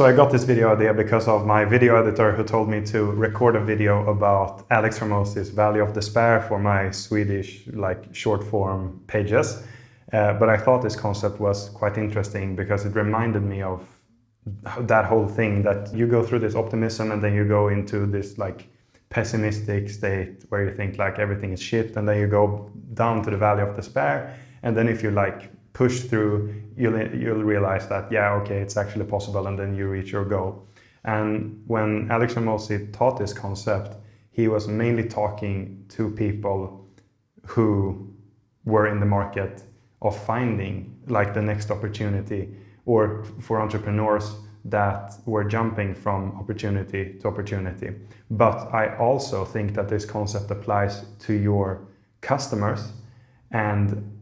So I got this video idea because of my video editor who told me to record a video about Alex Hormozi's Valley of Despair for my Swedish short form pages. But I thought this concept was quite interesting because it reminded me of that whole thing that you go through this optimism and then you go into this pessimistic state where you think everything is shit, and then you go down to the Valley of Despair, and then if you push through, you'll realize that, yeah, okay, it's actually possible, and then you reach your goal. And when Alex Hormozi taught this concept, he was mainly talking to people who were in the market of finding the next opportunity, or for entrepreneurs that were jumping from opportunity to opportunity. But I also think that this concept applies to your customers, and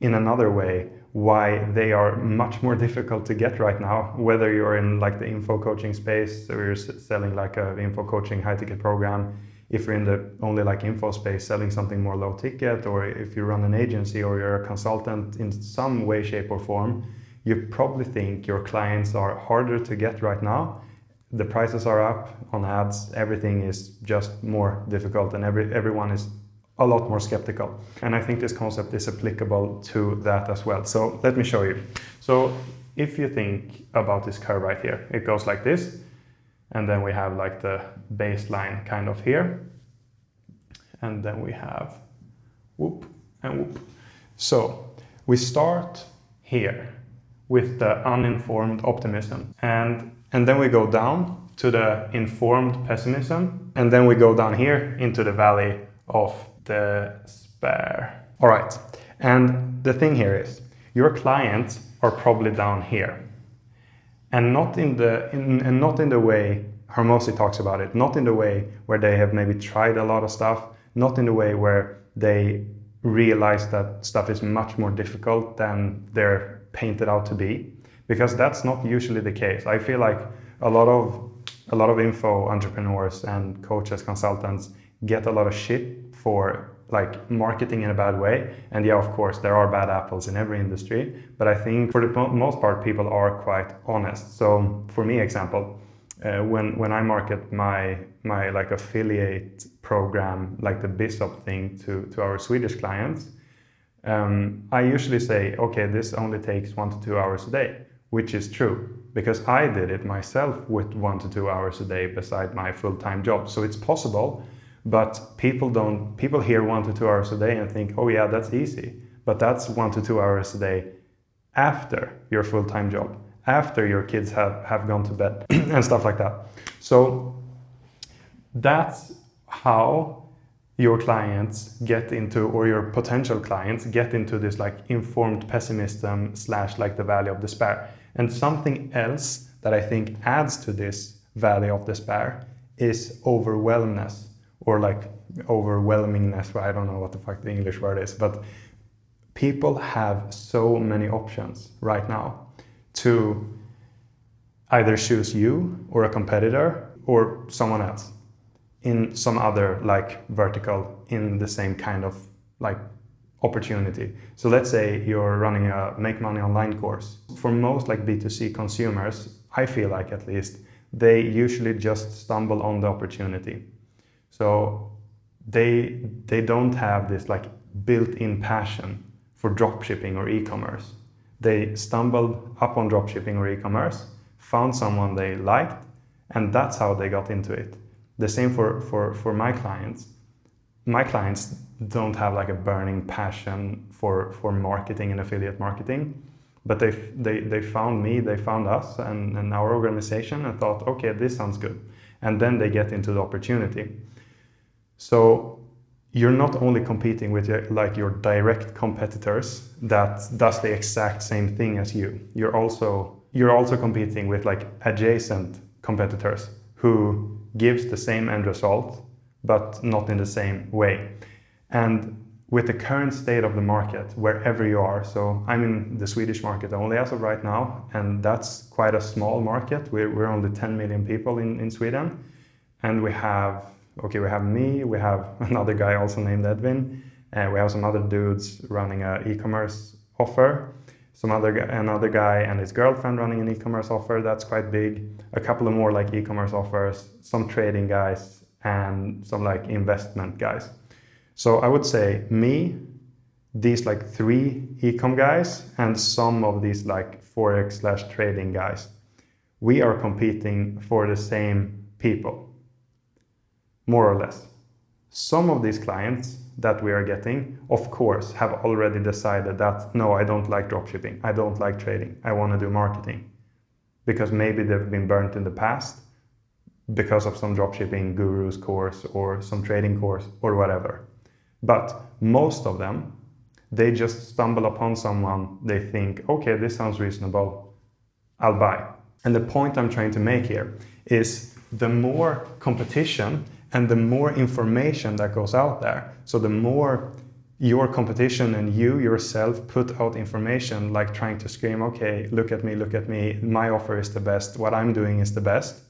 in another way, why they are much more difficult to get right now, whether you're in the info coaching space or you're selling a info coaching high ticket program, if you're in the only info space selling something more low ticket, or if you run an agency or you're a consultant in some way, shape or form, you probably think your clients are harder to get right now. The prices are up on ads, everything is just more difficult, and everyone is a lot more skeptical. And I think this concept is applicable to that as well. So let me show you. So if you think about this curve right here, it goes like this, and then we have the baseline kind of here, and then we have whoop and whoop. So we start here with the uninformed optimism, and then we go down to the informed pessimism, and then we go down here into the valley of despair. All right, and the thing here is your clients are probably down here, and not in the way Hormozi talks about it, not in the way where they have maybe tried a lot of stuff, not in the way where they realize that stuff is much more difficult than they're painted out to be, because that's not usually the case. I feel like a lot of info entrepreneurs and coaches, consultants get a lot of shit for marketing in a bad way. And yeah, of course, there are bad apples in every industry, but I think for the most part, people are quite honest. So for me, example, when I market my affiliate program, the BizUp thing to our Swedish clients, I usually say, okay, this only takes 1 to 2 hours a day, which is true because I did it myself with 1 to 2 hours a day beside my full-time job. So it's possible, but people hear 1 to 2 hours a day and think, oh yeah, that's easy. But that's 1 to 2 hours a day after your full-time job, after your kids have gone to bed and stuff like that. So that's how your clients get into, or your potential clients get into this informed pessimism / the valley of despair. And something else that I think adds to this valley of despair is overwhelmness, or overwhelmingness. I don't know what the fuck the English word is, but people have so many options right now to either choose you or a competitor or someone else in some other vertical in the same kind of opportunity. So let's say you're running a make money online course. For most B2C consumers, I feel at least, they usually just stumble on the opportunity. So they don't have this built-in passion for dropshipping or e-commerce. They stumbled upon dropshipping or e-commerce, found someone they liked, and that's how they got into it. The same for my clients. My clients don't have a burning passion for marketing and affiliate marketing, but they found me, they found us and our organization and thought, okay, this sounds good. And then they get into the opportunity. So you're not only competing with your direct competitors that does the exact same thing as you. You're also competing with adjacent competitors who gives the same end result, but not in the same way. And with the current state of the market, wherever you are, so I'm in the Swedish market only as of right now, and that's quite a small market. We're only 10 million people in Sweden, and we have me, we have another guy also named Edwin, and we have some other dudes running an e-commerce offer. another guy and his girlfriend running an e-commerce offer, that's quite big. A couple of more like e-commerce offers, some trading guys, and some like investment guys. So I would say me, these like 3 e-com guys, and some of these like forex/trading guys, we are competing for the same people, more or less. Some of these clients that we are getting, of course, have already decided that, no, I don't like dropshipping, I don't like trading, I want to do marketing. Because maybe they've been burnt in the past because of some dropshipping guru's course or some trading course or whatever. But most of them, they just stumble upon someone, they think, okay, this sounds reasonable, I'll buy. And the point I'm trying to make here is the more competition and the more information that goes out there, so the more your competition and you yourself put out information, like trying to scream, okay, look at me, my offer is the best, what I'm doing is the best,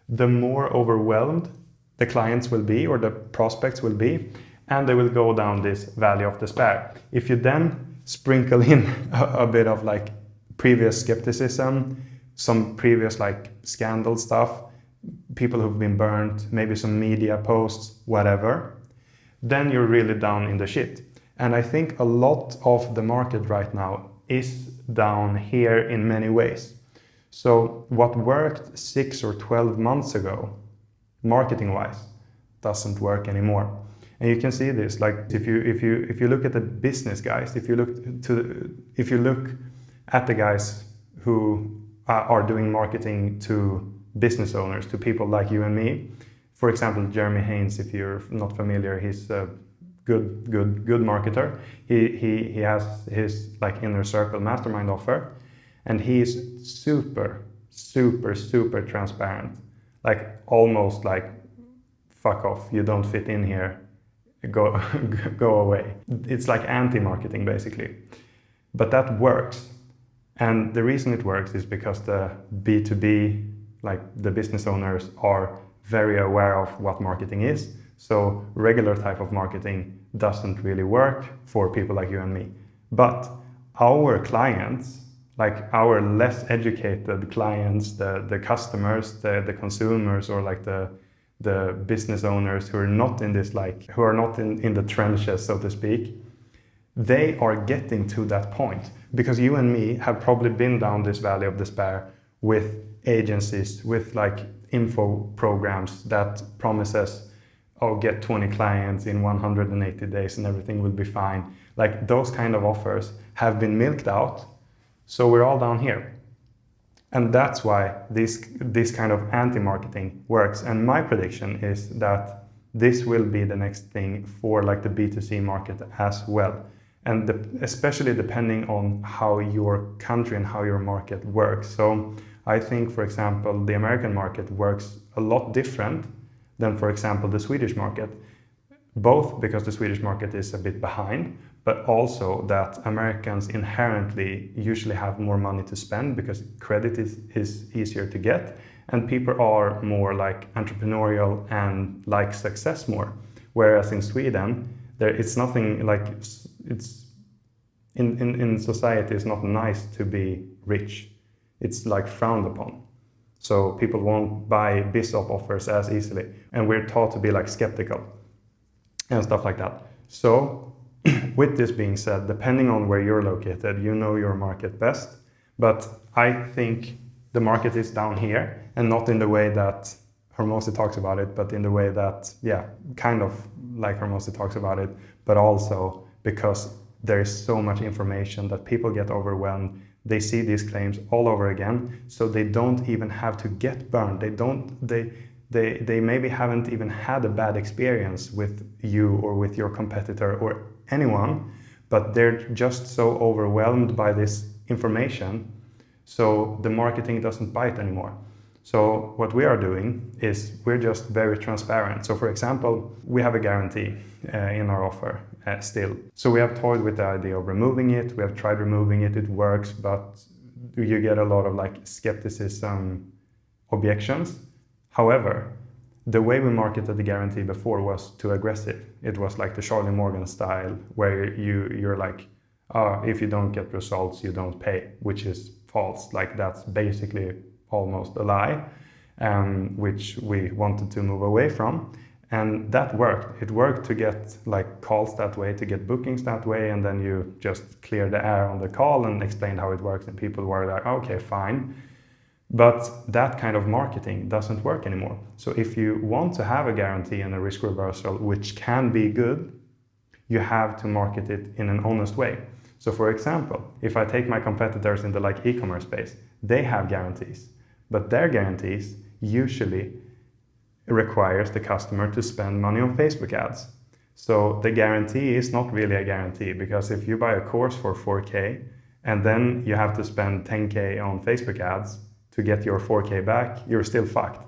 the more overwhelmed the clients will be or the prospects will be, and they will go down this valley of despair. If you then sprinkle in a bit of like previous skepticism, some previous like scandal stuff, people who've been burned, maybe some media posts, whatever, then you're really down in the shit. And I think a lot of the market right now is down here in many ways. So what worked 6 or 12 months ago, marketing-wise, doesn't work anymore. And you can see this, like if you look at the business guys, if you look at the guys who are doing marketing to business owners, to people like you and me. For example, Jeremy Haynes, if you're not familiar, he's a good marketer. He has his like inner circle mastermind offer, and he's super transparent. Like almost like, fuck off, you don't fit in here, go away. It's like anti-marketing basically. But that works. And the reason it works is because the B2B, like the business owners, are very aware of what marketing is. So regular type of marketing doesn't really work for people like you and me. But our clients, like our less educated clients, the customers, the consumers, or like the business owners who are not in this, like who are not in the trenches, so to speak, they are getting to that point. Because you and me have probably been down this valley of despair with agencies, with like info programs that promises, oh, get 20 clients in 180 days and everything will be fine. Like those kind of offers have been milked out. So we're all down here. And that's why this kind of anti-marketing works. And my prediction is that this will be the next thing for like the B2C market as well. And especially depending on how your country and how your market works. So I think, for example, the American market works a lot different than, for example, the Swedish market. Both because the Swedish market is a bit behind, but also that Americans inherently usually have more money to spend because credit is easier to get, and people are more like entrepreneurial and like success more. Whereas in Sweden, it's nothing like, it's in society, it's not nice to be rich. It's like frowned upon. So people won't buy BizOp offers as easily. And we're taught to be like skeptical and stuff like that. So with this being said, depending on where you're located, you know your market best. But I think the market is down here, and not in the way that Hormozy talks about it, but in the way that, yeah, kind of like Hormozy talks about it, but also because there is so much information that people get overwhelmed. They see these claims all over again, so they don't even have to get burned. They maybe haven't even had a bad experience with you or with your competitor or anyone, but they're just so overwhelmed by this information, so the marketing doesn't bite anymore. So what we are doing is we're just very transparent. So for example, we have a guarantee in our offer still. So we have toyed with the idea of removing it. We have tried removing it. It works, but you get a lot of like skepticism objections. However, the way we marketed the guarantee before was too aggressive. It was like the Charlie Morgan style, where you're like, if you don't get results, you don't pay, which is false. Like that's basically almost a lie, which we wanted to move away from. And that worked. It worked to get like calls that way, to get bookings that way, and then you just clear the air on the call and explain how it works, and people were like, okay, fine. But that kind of marketing doesn't work anymore. So if you want to have a guarantee and a risk reversal, which can be good, you have to market it in an honest way. So for example, if I take my competitors in the like e-commerce space, they have guarantees, but their guarantees usually requires the customer to spend money on Facebook ads. So the guarantee is not really a guarantee, because if you buy a course for 4K and then you have to spend 10K on Facebook ads to get your 4K back, you're still fucked.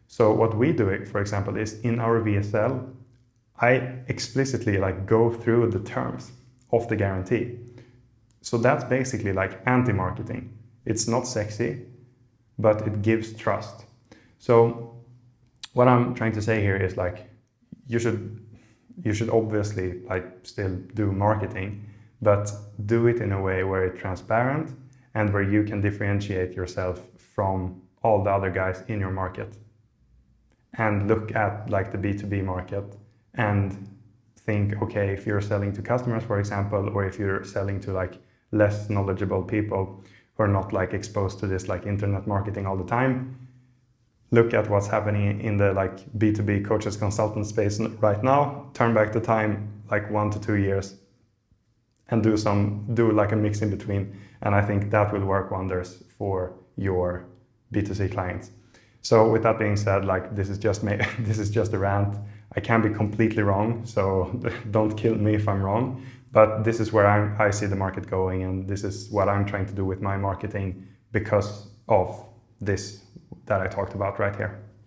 So what we do, for example, is in our VSL, I explicitly like go through the terms of the guarantee. So that's basically like anti-marketing. It's not sexy, but it gives trust. So what I'm trying to say here is like, you should obviously like still do marketing, but do it in a way where it's transparent and where you can differentiate yourself from all the other guys in your market. And look at like the B2B market and think, okay, if you're selling to customers, for example, or if you're selling to like less knowledgeable people who are not like exposed to this like internet marketing all the time, look at what's happening in the like B2B coaches consultant space right now, turn back the time like 1 to 2 years and do like a mix in between. And I think that will work wonders for your B2C clients. So with that being said, like this is just a rant. I can be completely wrong, so don't kill me if I'm wrong. But this is where I see the market going, and this is what I'm trying to do with my marketing because of this that I talked about right here.